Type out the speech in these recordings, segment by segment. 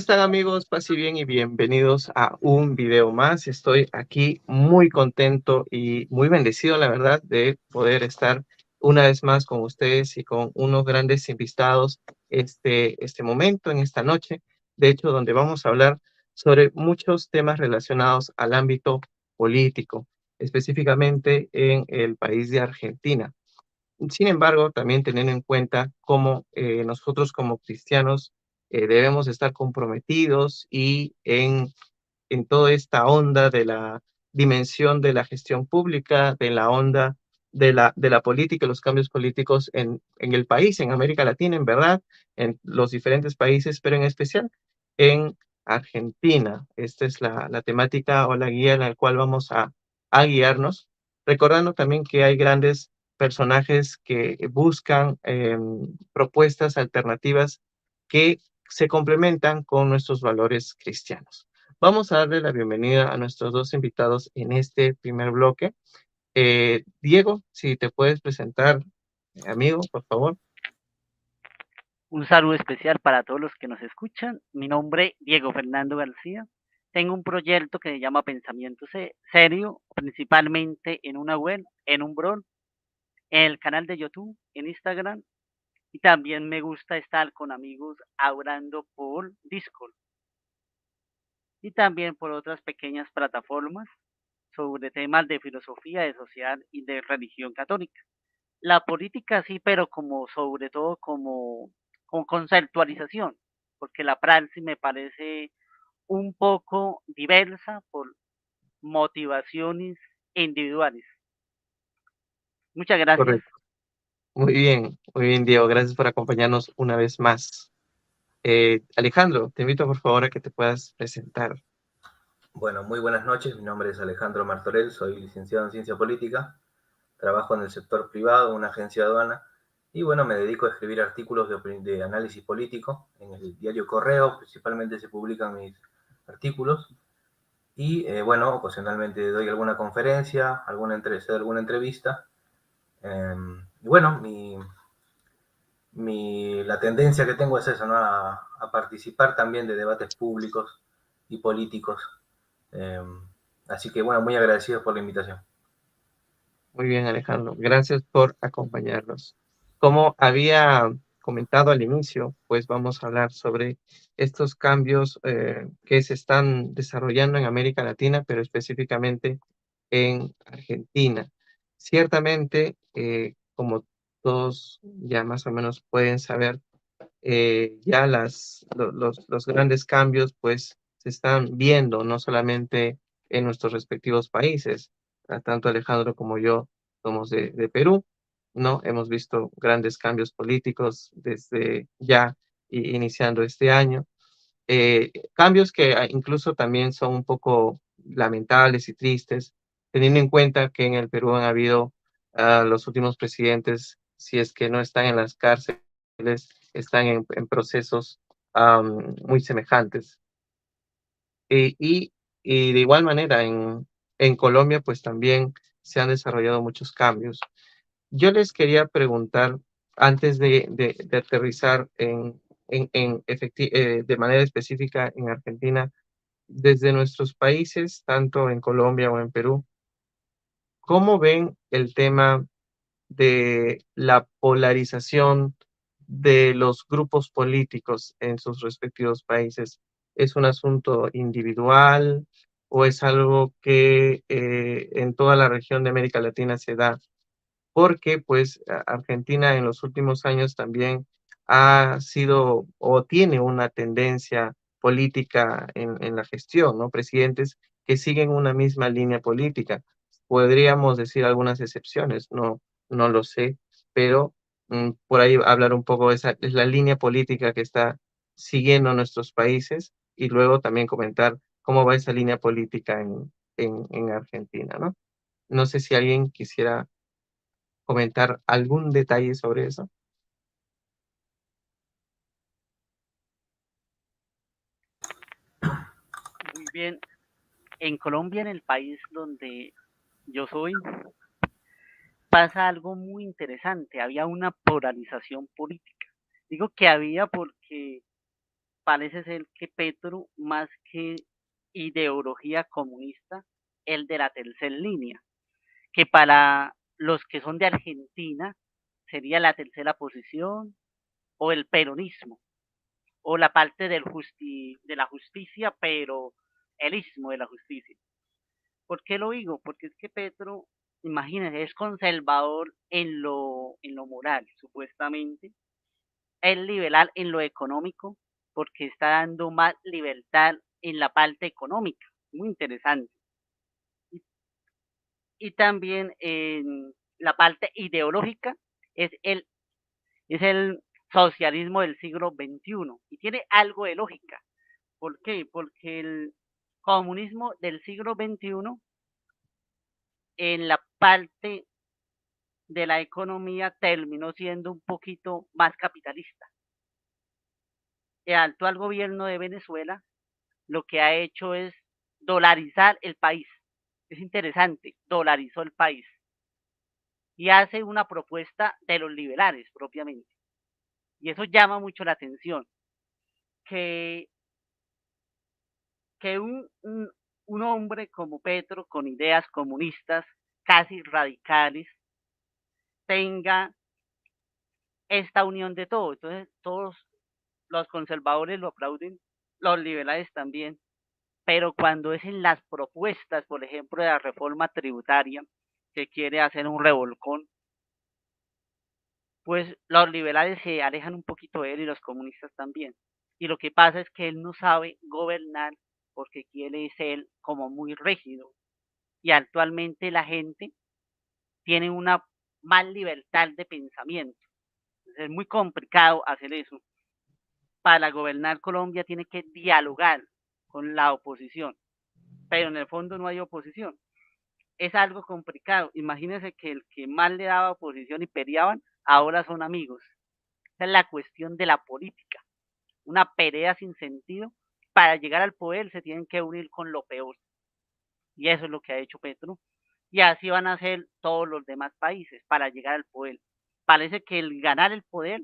están amigos? Paz y bien y bienvenidos a un video más. Estoy aquí muy contento y muy bendecido, la verdad, de poder estar una vez más con ustedes y con unos grandes invitados este momento, en esta noche. De hecho, donde vamos a hablar sobre muchos temas relacionados al ámbito político, específicamente en el país de Argentina. Sin embargo, también teniendo en cuenta cómo nosotros como cristianos debemos estar comprometidos y en toda esta onda de la dimensión de la gestión pública, de la onda de la política y los cambios políticos en el país, en América Latina, en verdad, en los diferentes países, pero en especial en Argentina. Esta es la temática o la guía en la cual vamos a guiarnos, recordando también que hay grandes personajes que buscan propuestas alternativas que se complementan con nuestros valores cristianos. Vamos a darle la bienvenida a nuestros dos invitados en este primer bloque. Diego, si te puedes presentar, amigo, por favor. Un saludo especial para todos los que nos escuchan. Mi nombre es Diego Fernando García. Tengo un proyecto que se llama Pensamiento Serio, principalmente en una web, en un blog, en el canal de YouTube, en Instagram. Y también me gusta estar con amigos hablando por Discord y también por otras pequeñas plataformas sobre temas de filosofía, de sociedad y de religión católica. La política sí, pero como sobre todo como conceptualización, porque la praxis me parece un poco diversa por motivaciones individuales. Muchas gracias. Correcto. Muy bien, Diego. Gracias por acompañarnos una vez más. Alejandro, te invito por favor a que te puedas presentar. Bueno, muy buenas noches. Mi nombre es Alejandro Martorell, soy licenciado en Ciencia Política, trabajo en el sector privado, en una agencia de aduana, y bueno, me dedico a escribir artículos de análisis político. En el diario Correo principalmente se publican mis artículos, y bueno, ocasionalmente doy alguna conferencia, alguna entrevista. Y bueno, la tendencia que tengo es esa, ¿no? A participar también de debates públicos y políticos. Eh, Así que bueno, muy agradecido por la invitación. Muy bien, Alejandro. Gracias por acompañarnos. Como había comentado al inicio, pues vamos a hablar sobre estos cambios que se están desarrollando en América Latina, pero específicamente en Argentina. Ciertamente, como todos ya más o menos pueden saber, ya los grandes cambios pues se están viendo no solamente en nuestros respectivos países. Tanto Alejandro como yo somos de Perú, ¿no? Hemos visto grandes cambios políticos desde ya iniciando este año. Cambios que incluso también son un poco lamentables y tristes, teniendo en cuenta que en el Perú han habido los últimos presidentes, si es que no están en las cárceles, están en procesos muy semejantes. Y, y, y de igual manera, en Colombia, pues también se han desarrollado muchos cambios. Yo les quería preguntar, antes de aterrizar de manera específica en Argentina, desde nuestros países, tanto en Colombia o en Perú, ¿cómo ven el tema de la polarización de los grupos políticos en sus respectivos países? ¿Es un asunto individual o es algo que en toda la región de América Latina se da? Porque pues Argentina en los últimos años también ha sido o tiene una tendencia política en la gestión, ¿no? Presidentes que siguen una misma línea política. Podríamos decir algunas excepciones, no lo sé, pero por ahí hablar un poco, esa es la línea política que está siguiendo nuestros países y luego también comentar cómo va esa línea política en Argentina, ¿no? No sé si alguien quisiera comentar algún detalle sobre eso. Muy bien. En Colombia, en el país donde yo soy, pasa algo muy interesante. Había una polarización política. Digo que había porque parece ser que Petro, más que ideología comunista, el de la tercera línea, que para los que son de Argentina sería la tercera posición o el peronismo o la parte de la justicia, pero el istmo de la justicia. ¿Por qué lo digo? Porque es que Petro, imagínense, es conservador en lo moral, supuestamente, es liberal en lo económico, porque está dando más libertad en la parte económica, muy interesante. Y, y también en la parte ideológica es es el socialismo del siglo XXI y tiene algo de lógica. ¿Por qué? Porque el comunismo del siglo XXI en la parte de la economía terminó siendo un poquito más capitalista. El actual gobierno de Venezuela lo que ha hecho es dolarizar el país. Es interesante, dolarizó el país y hace una propuesta de los liberales propiamente. Y eso llama mucho la atención, que, que un hombre como Petro, con ideas comunistas casi radicales, tenga esta unión de todo. Entonces, todos los conservadores lo aplauden, los liberales también, pero cuando es en las propuestas, por ejemplo, de la reforma tributaria, que quiere hacer un revolcón, pues los liberales se alejan un poquito de él y los comunistas también. Y lo que pasa es que él no sabe gobernar porque quiere ser como muy rígido. Y actualmente la gente tiene una más libertad de pensamiento. Es muy complicado hacer eso. Para gobernar Colombia tiene que dialogar con la oposición, pero en el fondo no hay oposición. Es algo complicado. Imagínense que el que más le daba oposición y peleaban, ahora son amigos. Esa es la cuestión de la política. Una pelea sin sentido. Para llegar al poder se tienen que unir con lo peor. Y eso es lo que ha hecho Petro. Y así van a hacer todos los demás países para llegar al poder. Parece que el ganar el poder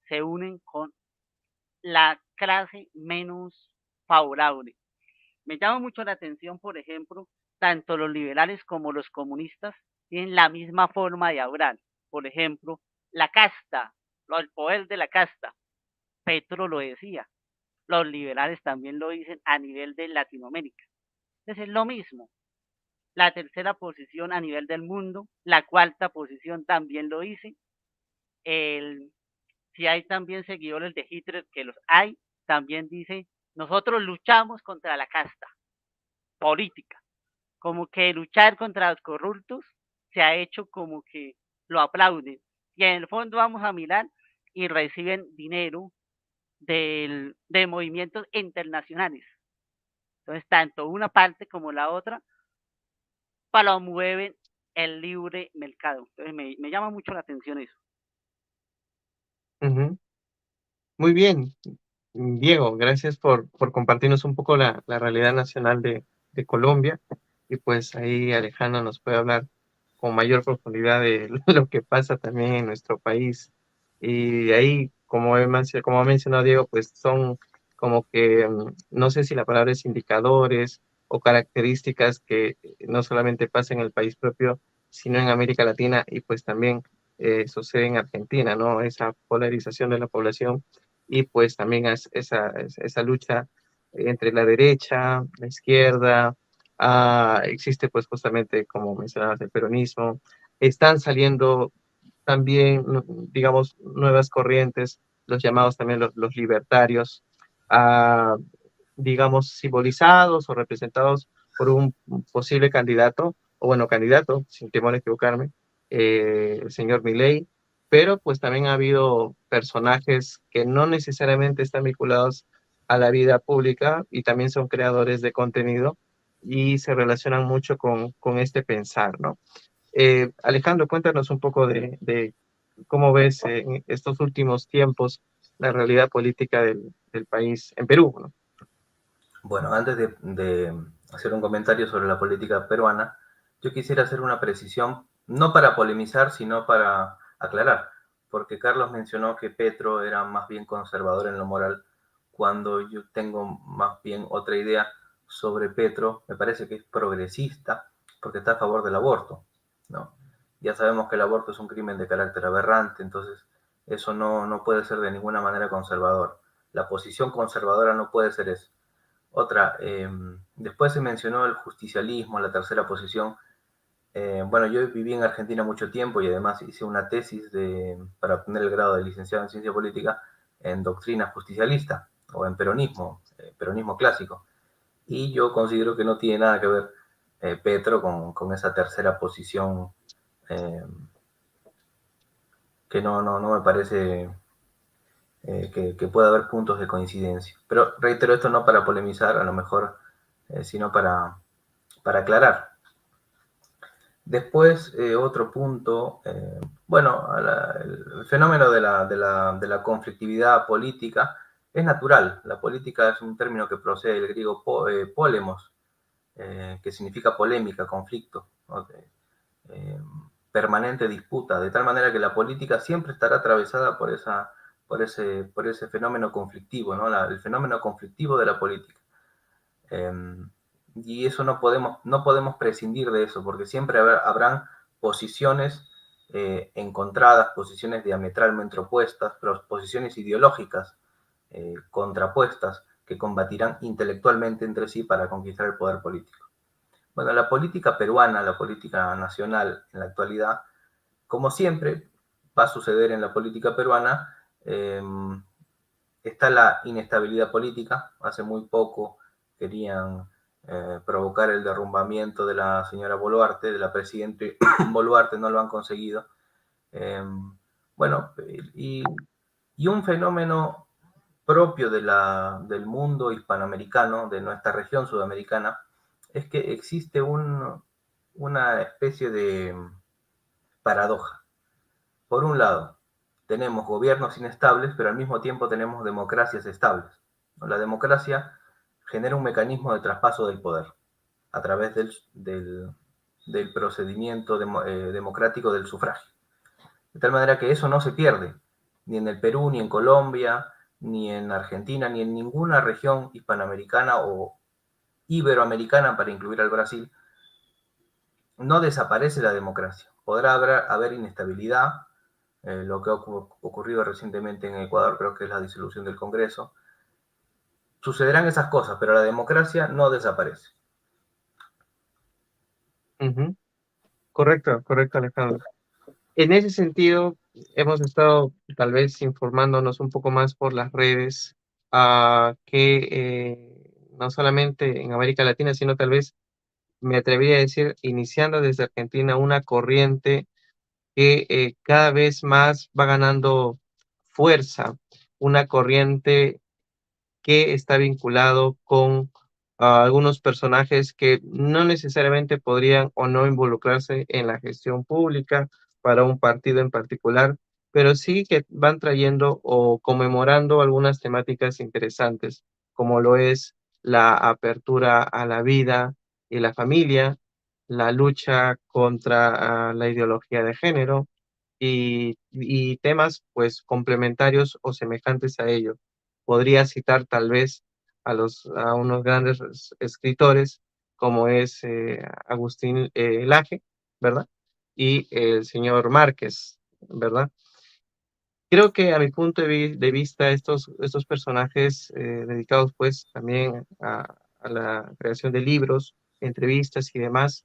se unen con la clase menos favorable. Me llama mucho la atención, por ejemplo, tanto los liberales como los comunistas tienen la misma forma de hablar. Por ejemplo, la casta, el poder de la casta. Petro lo decía, los liberales también lo dicen a nivel de Latinoamérica. Entonces es lo mismo. La tercera posición a nivel del mundo, la cuarta posición también lo dice. El, si hay también seguidores de Hitler, que los hay, también dice, nosotros luchamos contra la casta política. Como que luchar contra los corruptos se ha hecho como que lo aplauden. Y en el fondo vamos a mirar y reciben dinero de movimientos internacionales. Entonces, tanto una parte como la otra promueven el libre mercado. Entonces, me llama mucho la atención eso. Ujú. Muy bien, Diego, gracias por compartirnos un poco la realidad nacional de Colombia. Y pues ahí Alejandro nos puede hablar con mayor profundidad de lo que pasa también en nuestro país. Y de ahí, como ha mencionado Diego, pues son como que, no sé si la palabra es indicadores o características que no solamente pasa en el país propio, sino en América Latina y pues también sucede en Argentina, ¿no? Esa polarización de la población y pues también esa lucha entre la derecha, la izquierda, existe pues justamente, como mencionabas, el peronismo, están saliendo también, digamos, nuevas corrientes, los llamados también los libertarios, ah, digamos, simbolizados o representados por un posible candidato, o bueno, candidato, sin temor a equivocarme, el señor Milei, pero pues también ha habido personajes que no necesariamente están vinculados a la vida pública y también son creadores de contenido y se relacionan mucho con este pensar, ¿no? Alejandro, cuéntanos un poco de cómo ves en estos últimos tiempos la realidad política del país en Perú, ¿no? Bueno, antes de hacer un comentario sobre la política peruana, yo quisiera hacer una precisión, no para polemizar, sino para aclarar, porque Carlos mencionó que Petro era más bien conservador en lo moral, cuando yo tengo más bien otra idea sobre Petro. Me parece que es progresista porque está a favor del aborto, ¿no? Ya sabemos que el aborto es un crimen de carácter aberrante, entonces eso no puede ser de ninguna manera conservador. La posición conservadora no puede ser eso. Otra, después se mencionó el justicialismo, la tercera posición. Bueno, yo viví en Argentina mucho tiempo y además hice una tesis para obtener el grado de licenciado en ciencia política en doctrina justicialista o en peronismo, peronismo clásico. Y yo considero que no tiene nada que ver Petro con esa tercera posición que no me parece que pueda haber puntos de coincidencia. Pero reitero esto no para polemizar, a lo mejor, sino para aclarar. Después, otro punto, bueno, el fenómeno de la conflictividad política es natural. La política es un término que procede del griego polemos, que significa polémica, conflicto, ¿no? Permanente disputa, de tal manera que la política siempre estará atravesada por ese fenómeno conflictivo, ¿no? El fenómeno conflictivo de la política. Y eso no podemos prescindir de eso, porque siempre habrán posiciones encontradas, posiciones diametralmente opuestas, posiciones ideológicas contrapuestas que combatirán intelectualmente entre sí para conquistar el poder político. Bueno, la política peruana, la política nacional en la actualidad, como siempre va a suceder en la política peruana, está la inestabilidad política. Hace muy poco querían provocar el derrumbamiento de la señora Boluarte, de la presidenta Boluarte, no lo han conseguido. Bueno, y un fenómeno propio del mundo hispanoamericano, de nuestra región sudamericana, es que existe una especie de paradoja. Por un lado, tenemos gobiernos inestables, pero al mismo tiempo tenemos democracias estables. La democracia genera un mecanismo de traspaso del poder a través del procedimiento democrático del sufragio. De tal manera que eso no se pierde, ni en el Perú, ni en Colombia, ni en Argentina, ni en ninguna región hispanoamericana o iberoamericana, para incluir al Brasil. No desaparece la democracia. Podrá haber inestabilidad, lo que ha ocurrido recientemente en Ecuador, creo que es la disolución del Congreso. Sucederán esas cosas, pero la democracia no desaparece. Correcto, Alejandro. En ese sentido, hemos estado tal vez informándonos un poco más por las redes, que no solamente en América Latina, sino tal vez, me atrevería a decir, iniciando desde Argentina, una corriente que cada vez más va ganando fuerza, una corriente que está vinculado con algunos personajes que no necesariamente podrían o no involucrarse en la gestión pública para un partido en particular, pero sí que van trayendo o conmemorando algunas temáticas interesantes, como lo es la apertura a la vida y la familia, la lucha contra la ideología de género y temas pues complementarios o semejantes a ello. Podría citar tal vez a unos grandes escritores como es Agustín Laje, ¿verdad? Y el señor Márquez, ¿verdad? Creo que a mi punto de vista estos personajes dedicados pues también a la creación de libros, entrevistas y demás,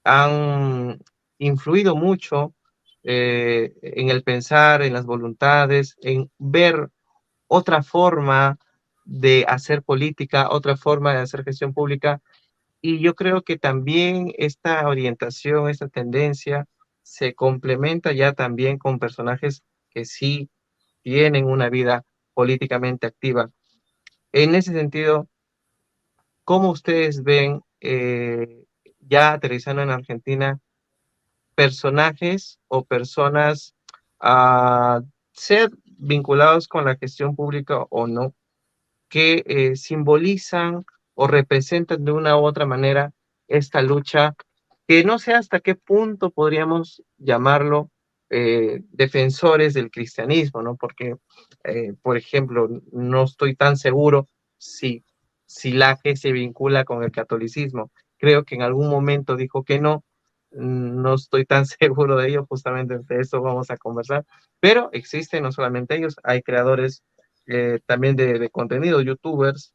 han influido mucho en el pensar, en las voluntades, en ver otra forma de hacer política, otra forma de hacer gestión pública. Y yo creo que también esta orientación, esta tendencia se complementa ya también con personajes que sí tienen una vida políticamente activa. En ese sentido, ¿cómo ustedes ven, ya aterrizando en Argentina, personajes o personas, a ser vinculados con la gestión pública o no, que simbolizan o representan de una u otra manera esta lucha, que no sé hasta qué punto podríamos llamarlo defensores del cristianismo, ¿no? Porque, por ejemplo, no estoy tan seguro si Laje se vincula con el catolicismo. Creo que en algún momento dijo que no. No estoy tan seguro de ello, justamente de eso vamos a conversar, pero existen no solamente ellos, hay creadores también de contenido, youtubers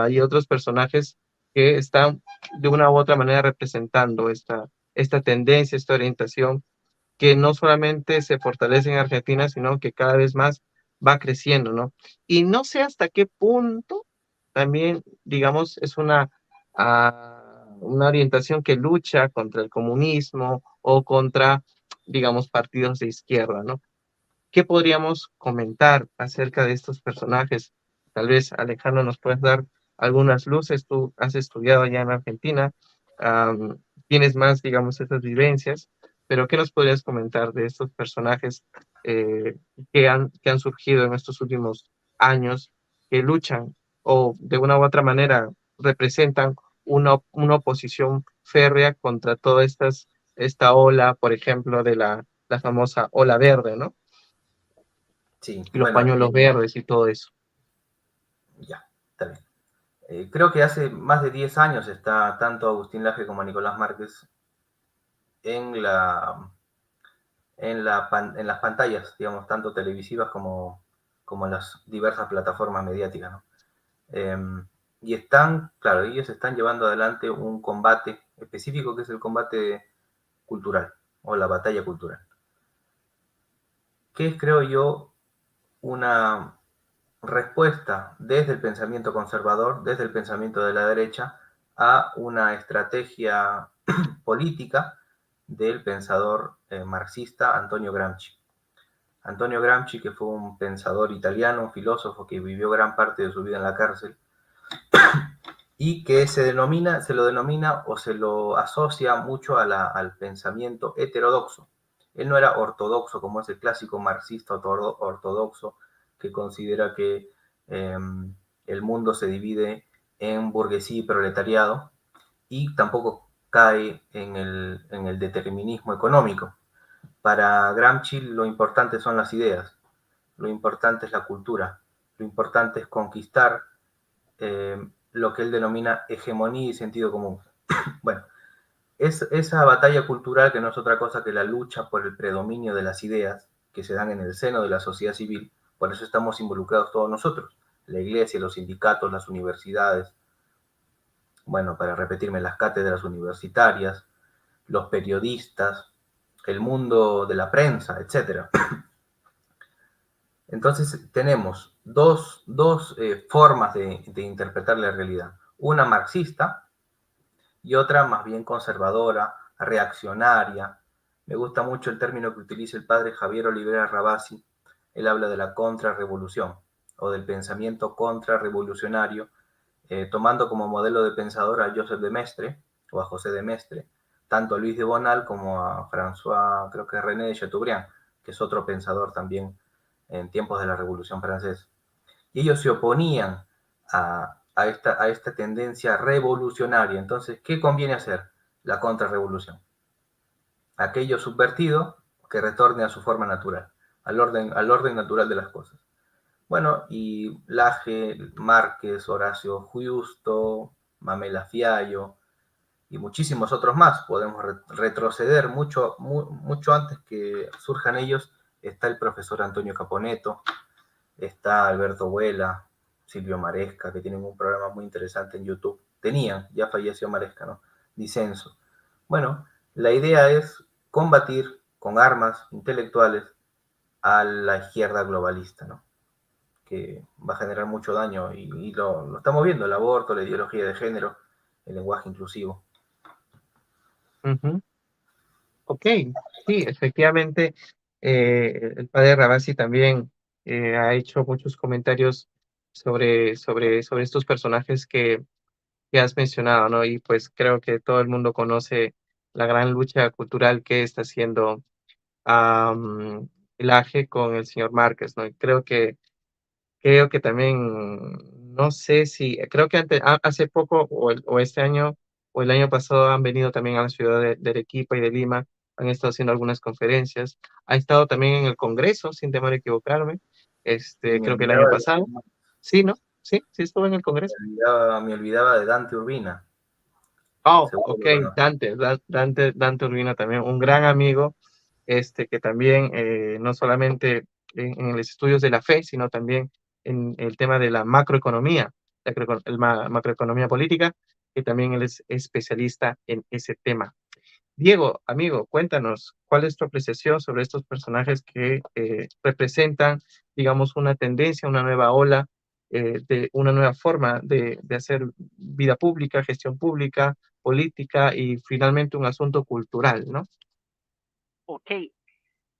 y otros personajes que están de una u otra manera representando esta tendencia, esta orientación que no solamente se fortalece en Argentina, sino que cada vez más va creciendo, ¿no? Y no sé hasta qué punto también, digamos, es una orientación que lucha contra el comunismo o contra, digamos, partidos de izquierda, ¿no? ¿Qué podríamos comentar acerca de estos personajes? Tal vez, Alejandro, nos puedes dar algunas luces. Tú has estudiado allá en Argentina, am, tienes más, digamos, esas vivencias, pero ¿qué nos podrías comentar de estos personajes eh, que han surgido en estos últimos años, que luchan o de una u otra manera representan una oposición férrea contra toda esta ola, por ejemplo, de la famosa ola verde, ¿no? Sí, Y los bueno, pañuelos verdes y todo eso. ya, está bien. Creo que hace más de 10 años está tanto Agustín Laje como Nicolás Márquez en, la, en las pantallas, digamos, tanto televisivas como en las diversas plataformas mediáticas, ¿no? Y están, claro, ellos están llevando adelante un combate específico que es el combate cultural o la batalla cultural, que es, creo yo, una respuesta desde el pensamiento conservador, desde el pensamiento de la derecha, a una estrategia política del pensador marxista Antonio Gramsci. Antonio Gramsci, que fue un pensador italiano, un filósofo que vivió gran parte de su vida en la cárcel y que se lo denomina o se lo asocia mucho al pensamiento heterodoxo. Él no era ortodoxo como es el clásico marxista ortodoxo que considera que el mundo se divide en burguesía y proletariado, y tampoco cae en el determinismo económico. Para Gramsci lo importante son las ideas, lo importante es la cultura, lo importante es conquistar lo que él denomina hegemonía y sentido común. Bueno, es esa batalla cultural que no es otra cosa que la lucha por el predominio de las ideas que se dan en el seno de la sociedad civil. Por eso estamos involucrados todos nosotros, la iglesia, los sindicatos, las universidades, bueno, para repetirme, las cátedras universitarias, los periodistas, el mundo de la prensa, etcétera. Entonces tenemos dos formas de interpretar la realidad. Una marxista y otra más bien conservadora, reaccionaria. Me gusta mucho el término que utiliza el padre Javier Olivera Rabasi. Él habla de la contrarrevolución o del pensamiento contrarrevolucionario, tomando como modelo de pensador a Joseph de Maistre o a José de Maistre, tanto a Luis de Bonal como a François, creo que René de Chateaubriand, que es otro pensador también en tiempos de la Revolución Francesa. Y ellos se oponían a esta tendencia revolucionaria. Entonces, ¿qué conviene hacer? La contrarrevolución. Aquello subvertido que retorne a su forma natural, al orden natural de las cosas. Bueno, y Laje, Márquez, Horacio Justo, Mamela Fiallo y muchísimos otros más. Podemos retroceder mucho antes que surjan ellos. Está el profesor Antonio Caponeto, está Alberto Vuela, Silvio Maresca, que tienen un programa muy interesante en YouTube. Tenían, ya falleció Maresca, ¿no? Disenso. Bueno, la idea es combatir con armas intelectuales a la izquierda globalista, ¿no? Que va a generar mucho daño y lo estamos viendo, el aborto, la ideología de género, el lenguaje inclusivo. Ujú. Ok, sí, efectivamente, el padre Rabasi también ha hecho muchos comentarios sobre estos personajes que has mencionado, ¿no? Y pues creo que todo el mundo conoce la gran lucha cultural que está haciendo el AGE con el señor Márquez, ¿no? Y creo que también, no sé si, creo que hace poco o este año o el año pasado han venido también a la ciudad de Arequipa y de Lima han estado haciendo algunas conferencias, ha estado también en el Congreso, sin temor a equivocarme, Y me creo que el año olvidaba, pasado. Sí, ¿no? Sí, sí estuvo en el Congreso. me olvidaba de Dante Urbina. Oh, Seguro ok, lo conoces. Dante Urbina también, un gran amigo, que también no solamente en los estudios de la fe, sino también en el tema de la macroeconomía, macroeconomía política, que también él es especialista en ese tema. Diego, amigo, cuéntanos, ¿cuál es tu apreciación sobre estos personajes que representan, digamos, una tendencia, una nueva ola, de una nueva forma de hacer vida pública, gestión pública, política y finalmente un asunto cultural, ¿no? Ok,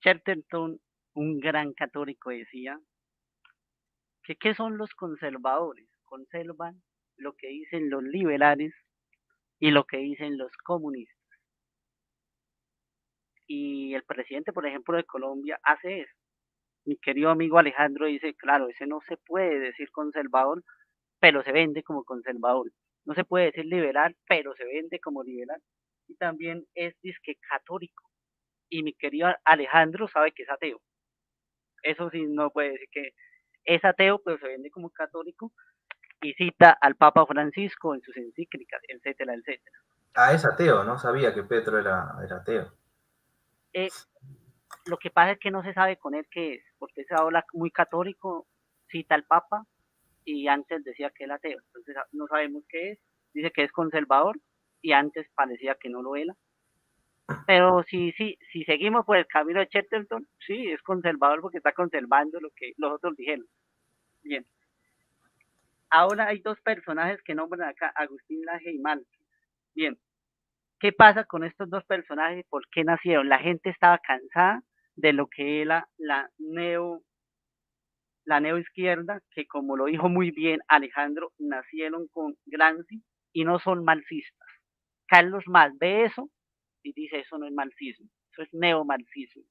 Chesterton, un gran católico, decía que ¿qué son los conservadores? Conservan lo que dicen los liberales y lo que dicen los comunistas. Y el presidente, por ejemplo, de Colombia hace eso. Mi querido amigo Alejandro dice, claro, ese no se puede decir conservador, pero se vende como conservador. No se puede decir liberal, pero se vende como liberal. Y también es disque católico. Y mi querido Alejandro sabe que es ateo. Eso sí, no puede decir que es ateo, pero se vende como católico y cita al Papa Francisco en sus encíclicas, etcétera, etcétera. Ah, es ateo, no sabía que Petro era ateo. Eh, lo que pasa es que no se sabe con él qué es, porque se habla muy católico, cita al Papa y antes decía que era ateo, entonces no sabemos qué es, dice que es conservador y antes parecía que no lo era. Pero si seguimos por el camino de Chesterton, sí, es conservador porque está conservando lo que los otros dijeron. Bien. Ahora hay dos personajes que nombran acá, Agustín Laje y Márquez. Bien, ¿qué pasa con estos dos personajes? ¿Por qué nacieron? La gente estaba cansada de lo que era la neoizquierda, que como lo dijo muy bien Alejandro, nacieron con Gramsci y no son marxistas. Carlos Marx ve eso y dice, eso no es marxismo, eso es neomarxismo.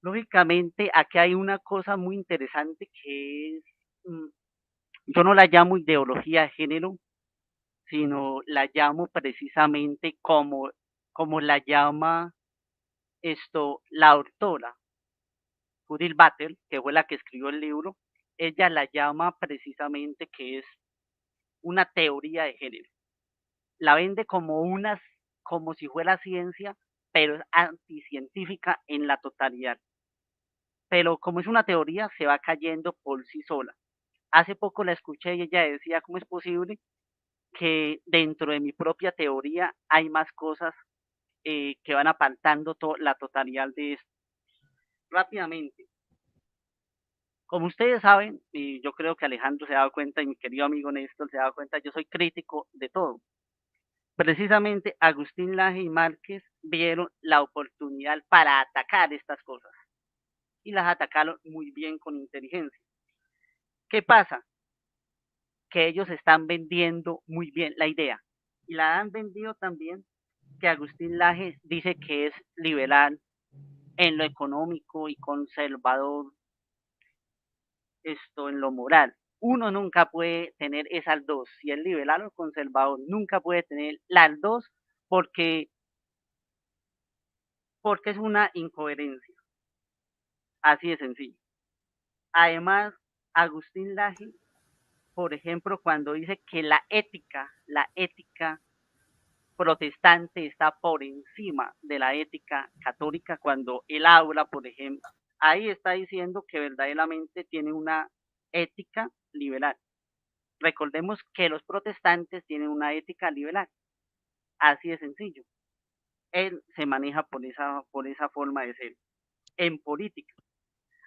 Lógicamente, aquí hay una cosa muy interesante que es, yo no la llamo ideología de género, sino la llamo precisamente como la llama la autora, Judith Butler, que fue la que escribió el libro, ella la llama precisamente que es una teoría de género. La vende como si fuera ciencia, pero es anticientífica en la totalidad. Pero como es una teoría, se va cayendo por sí sola. Hace poco la escuché y ella decía, ¿cómo es posible que dentro de mi propia teoría hay más cosas que van apartando la totalidad de esto? Rápidamente, como ustedes saben, y yo creo que Alejandro se ha dado cuenta y mi querido amigo Néstor se ha dado cuenta, yo soy crítico de todo. Precisamente Agustín Laje y Márquez vieron la oportunidad para atacar estas cosas y las atacaron muy bien con inteligencia. ¿Qué pasa? Que ellos están vendiendo muy bien la idea y la han vendido también que Agustín Laje dice que es liberal en lo económico y conservador en lo moral. Uno nunca puede tener esas dos, si es liberal o conservador, nunca puede tener las dos porque, porque es una incoherencia, así de sencillo. Además, Agustín Laje, por ejemplo, cuando dice que la ética protestante está por encima de la ética católica, cuando él habla, por ejemplo, ahí está diciendo que verdaderamente tiene una ética liberal. Recordemos que los protestantes tienen una ética liberal, así de sencillo. Él se maneja por esa forma de ser en política.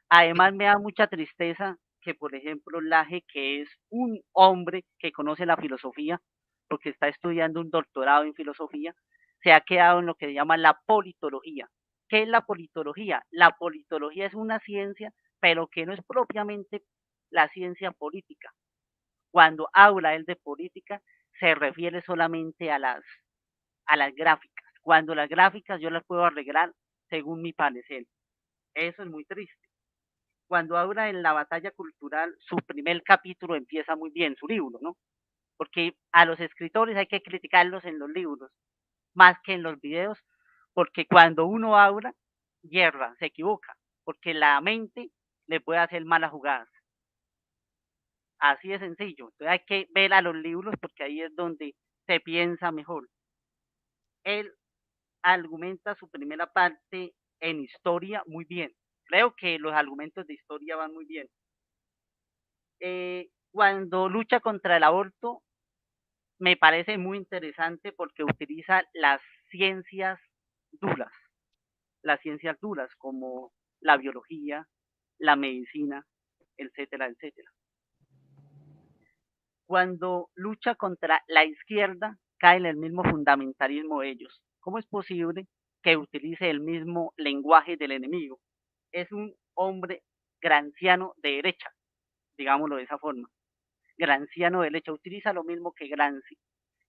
Además, me da mucha tristeza que, por ejemplo, Laje, que es un hombre que conoce la filosofía, porque está estudiando un doctorado en filosofía, se ha quedado en lo que se llama la politología. ¿Qué es la politología? La politología es una ciencia, pero que no es propiamente la ciencia política. Cuando habla él de política, se refiere solamente a las gráficas. Cuando las gráficas yo las puedo arreglar según mi parecer. Eso es muy triste. Cuando habla en la batalla cultural, su primer capítulo empieza muy bien, su libro, ¿no? Porque a los escritores hay que criticarlos en los libros, más que en los videos, porque cuando uno habla, hierra, se equivoca, porque la mente le puede hacer malas jugadas. Así de sencillo. Entonces hay que ver a los libros porque ahí es donde se piensa mejor. Él argumenta su primera parte en historia muy bien. Creo que los argumentos de historia van muy bien. Cuando lucha contra el aborto, me parece muy interesante porque utiliza ciencias duras, las ciencias duras como la biología, la medicina, etcétera, etcétera. Cuando lucha contra la izquierda, cae en el mismo fundamentalismo de ellos. ¿Cómo es posible que utilice el mismo lenguaje del enemigo? Es un hombre granciano de derecha, digámoslo de esa forma. Granciano de derecha, utiliza lo mismo que Gramsci.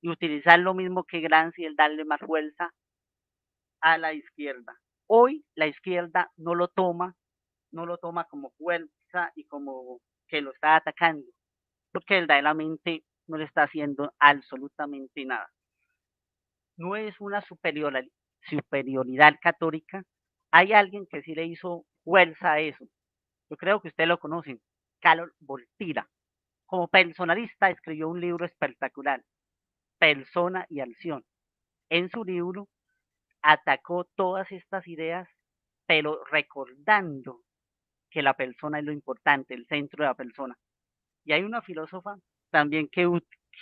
Y utilizar lo mismo que Gramsci es darle más fuerza a la izquierda. Hoy la izquierda no lo toma como fuerza y como que lo está atacando, porque verdaderamente no le está haciendo absolutamente nada. No es una superioridad católica. Hay alguien que sí le hizo fuerza a eso. Yo creo que ustedes lo conocen, Carlos Voltira. Como personalista escribió un libro espectacular, Persona y Acción. En su libro atacó todas estas ideas, pero recordando que la persona es lo importante, el centro de la persona. Y hay una filósofa también que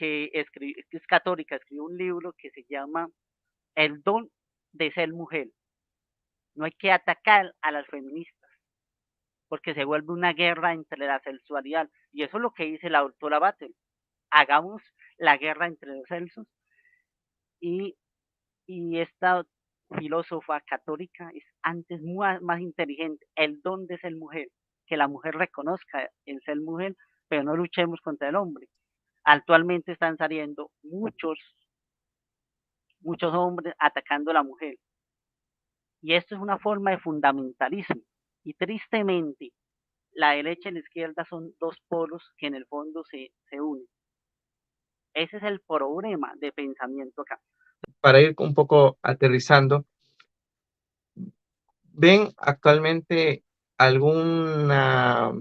es católica, escribió un libro que se llama El don de ser mujer. No hay que atacar a las feministas, porque se vuelve una guerra entre la sexualidad. Y eso es lo que dice la doctora Battle. Hagamos la guerra entre los sexos. Y, y esta filósofa católica es antes más inteligente. El don de ser mujer, que la mujer reconozca el ser mujer, pero no luchemos contra el hombre. Actualmente están saliendo muchos hombres atacando a la mujer. Y esto es una forma de fundamentalismo. Y tristemente, la derecha y la izquierda son dos polos que en el fondo se unen. Ese es el problema de pensamiento acá. Para ir un poco aterrizando, ¿ven actualmente alguna,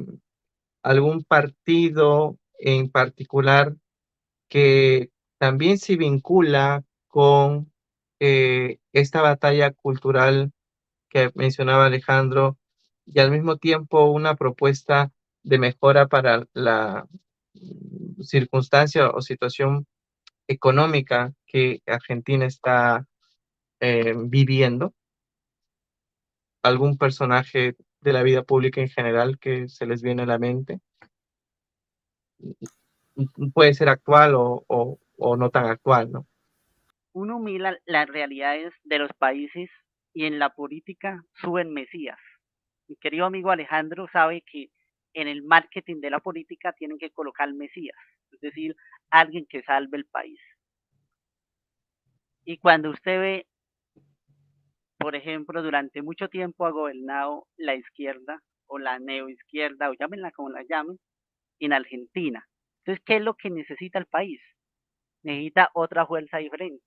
algún partido en particular que también se vincula con esta batalla cultural que mencionaba Alejandro y al mismo tiempo una propuesta de mejora para la circunstancia o situación económica que Argentina está viviendo? ¿Algún personaje de la vida pública en general que se les viene a la mente? Puede ser actual o no tan actual, ¿no? Uno mira las realidades de los países y en la política suben mesías. Mi querido amigo Alejandro sabe que en el marketing de la política tienen que colocar mesías, es decir, alguien que salve el país. Y cuando usted ve, por ejemplo, durante mucho tiempo ha gobernado la izquierda o la neoizquierda, o llámenla como la llamen, en Argentina. Entonces, ¿qué es lo que necesita el país? Necesita otra fuerza diferente.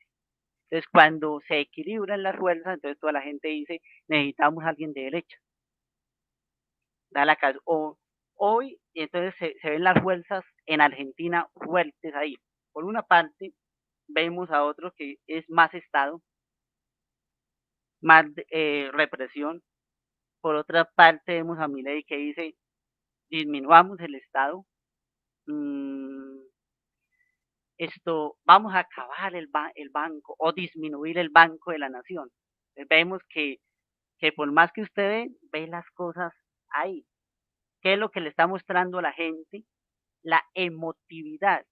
Entonces, cuando se equilibran las fuerzas, entonces toda la gente dice, necesitamos a alguien de derecha. Da la casa. Hoy, entonces se ven las fuerzas en Argentina fuertes ahí. Por una parte, vemos a otro que es más Estado, más represión. Por otra parte, vemos a Milei que dice, disminuyamos el Estado, mmm, vamos a acabar el banco o disminuir el banco de la nación. Entonces, vemos que por más que usted ve las cosas ahí. ¿Qué es lo que le está mostrando a la gente? La emotividad.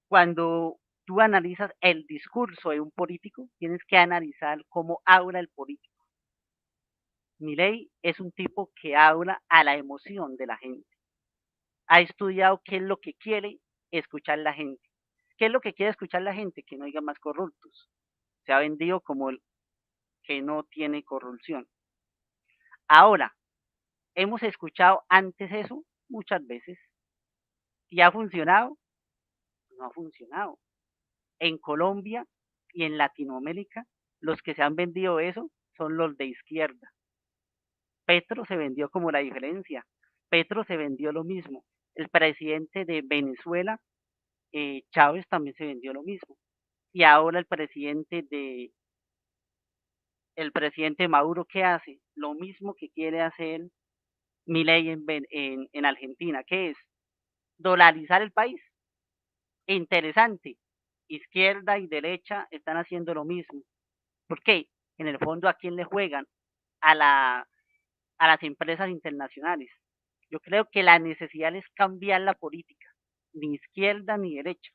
Cuando tú analizas el discurso de un político, tienes que analizar cómo habla el político. Milei es un tipo que habla a la emoción de la gente. Ha estudiado qué es lo que quiere escuchar la gente. ¿Qué es lo que quiere escuchar la gente? Que no haya más corruptos. Se ha vendido como el que no tiene corrupción. Ahora, hemos escuchado antes eso muchas veces. ¿Y ha funcionado? No ha funcionado. En Colombia y en Latinoamérica Los que se han vendido eso son los de izquierda. Petro se vendió como la diferencia. Petro se vendió lo mismo. El presidente de Venezuela, Chávez, también se vendió lo mismo. Y ahora el presidente Maduro, ¿qué hace? Lo mismo que quiere hacer Milei en Argentina, que es dolarizar el país. Interesante. Izquierda y derecha están haciendo lo mismo. ¿Por qué? En el fondo, ¿a quién le juegan? A, la, a las empresas internacionales. Yo creo que la necesidad es cambiar la política, ni izquierda ni derecha.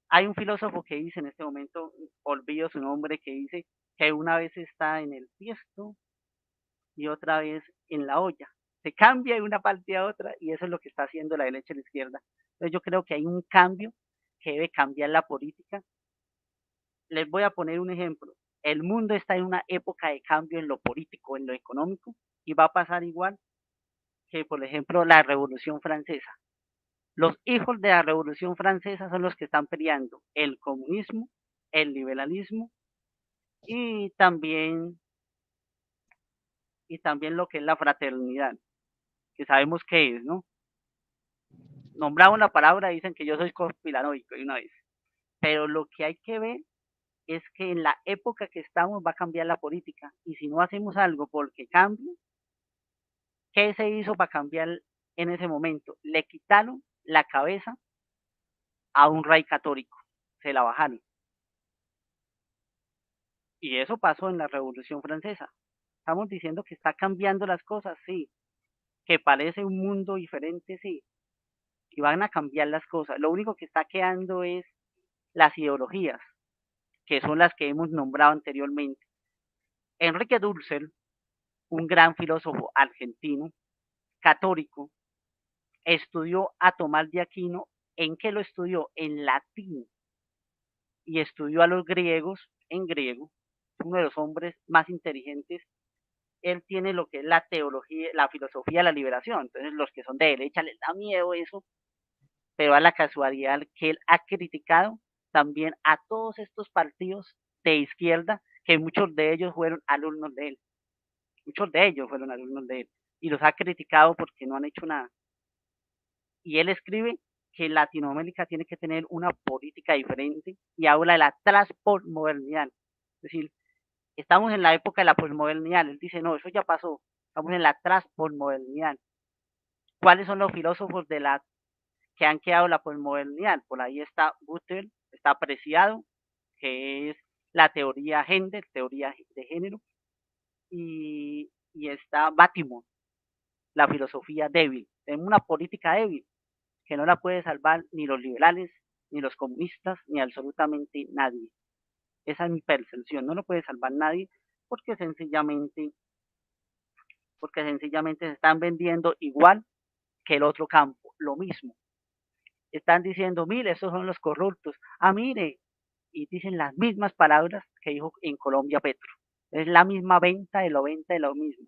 Hay un filósofo que dice en este momento, olvido su nombre, que dice que una vez está en el tiesto y otra vez en la olla. Se cambia de una parte a otra y eso es lo que está haciendo la derecha y la izquierda. Entonces yo creo que hay un cambio que debe cambiar la política. Les voy a poner un ejemplo. El mundo está en una época de cambio en lo político, en lo económico, y va a pasar igual que, por ejemplo, la Revolución Francesa. Los hijos de la Revolución Francesa son los que están peleando el comunismo, el liberalismo y también, y también lo que es la fraternidad, que sabemos qué es, ¿no? Nombrado una palabra, dicen que yo soy conspiranoico de una vez, pero lo que hay que ver es que en la época que estamos va a cambiar la política y si no hacemos algo porque cambie, ¿qué se hizo para cambiar en ese momento? Le quitaron la cabeza a un rey católico, se la bajaron. Y eso pasó en la Revolución Francesa. Estamos diciendo que está cambiando las cosas, sí, que parece un mundo diferente, sí, y van a cambiar las cosas. Lo único que está quedando es las ideologías, que son las que hemos nombrado anteriormente. Enrique Dussel, un gran filósofo argentino, católico, estudió a Tomás de Aquino. ¿En qué lo estudió? En latín. Y estudió a los griegos en griego. Uno de los hombres más inteligentes. Él tiene lo que es la teología, la filosofía de la liberación. Entonces, los que son de derecha les da miedo eso, pero a la casualidad que él ha criticado también a todos estos partidos de izquierda, que muchos de ellos fueron alumnos de él. Muchos de ellos fueron alumnos de él. Y los ha criticado porque no han hecho nada. Y él escribe que Latinoamérica tiene que tener una política diferente y habla de la transmodernidad. Es decir, estamos en la época de la posmodernidad. Él dice, no, eso ya pasó. Estamos en la transmodernidad. ¿Cuáles son los filósofos de la que han quedado la posmodernidad? Por ahí está Butler, está Preciado, que es la teoría gender, teoría de género, y está Batimon, la filosofía débil. Tenemos una política débil que no la puede salvar ni los liberales, ni los comunistas, ni absolutamente nadie. Esa es mi percepción, no lo puede salvar nadie porque sencillamente, porque sencillamente se están vendiendo igual que el otro campo, lo mismo. Están diciendo, mire, esos son los corruptos. Ah, mire, y dicen las mismas palabras que dijo en Colombia Petro. Es la misma venta de lo mismo.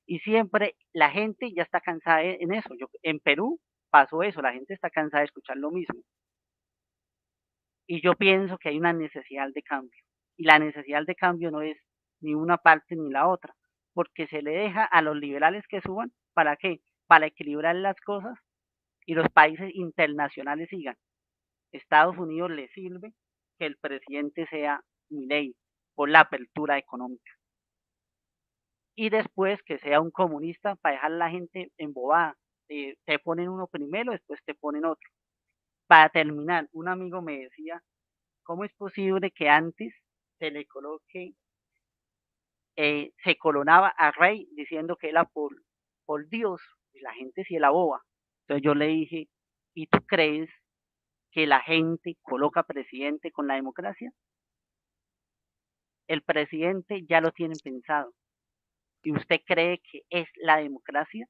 Y siempre la gente ya está cansada en eso. En Perú pasó eso, la gente está cansada de escuchar lo mismo. Y yo pienso que hay una necesidad de cambio. Y la necesidad de cambio no es ni una parte ni la otra, porque se le deja a los liberales que suban, ¿para qué? Para equilibrar las cosas y los países internacionales sigan. Estados Unidos le sirve que el presidente sea Milei por la apertura económica. Y después que sea un comunista para dejar a la gente embobada. Te ponen uno primero, después te ponen otro. Para terminar, un amigo me decía, ¿cómo es posible que antes se le coloque, se coronaba a rey diciendo que era por Dios? Y la gente sí era boba. Entonces yo le dije, ¿y tú crees que la gente coloca presidente con la democracia? El presidente ya lo tienen pensado. ¿Y usted cree que es la democracia?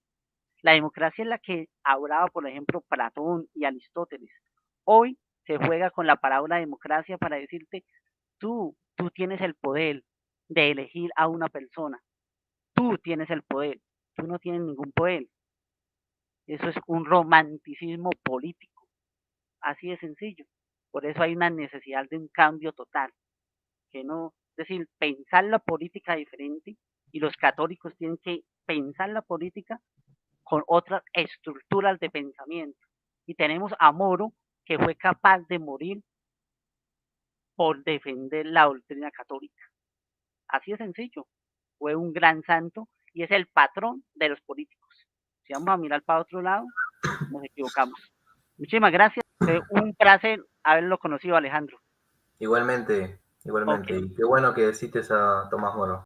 La democracia es la que hablaba, por ejemplo, Platón y Aristóteles. Hoy se juega con la palabra democracia para decirte, tú tienes el poder de elegir a una persona. Tú tienes el poder. Tú no tienes ningún poder. Eso es un romanticismo político. Así de sencillo. Por eso hay una necesidad de un cambio total. Que no, es decir, pensar la política diferente, y los católicos tienen que pensar la política con otras estructuras de pensamiento. Y tenemos a Moro, que fue capaz de morir por defender la doctrina católica. Así de sencillo. Fue un gran santo y es el patrón de los políticos. Si vamos a mirar para otro lado, nos equivocamos. Muchísimas gracias. Fue un placer haberlo conocido, Alejandro. Igualmente, igualmente. Okay. Y qué bueno que cites a Tomás Moro.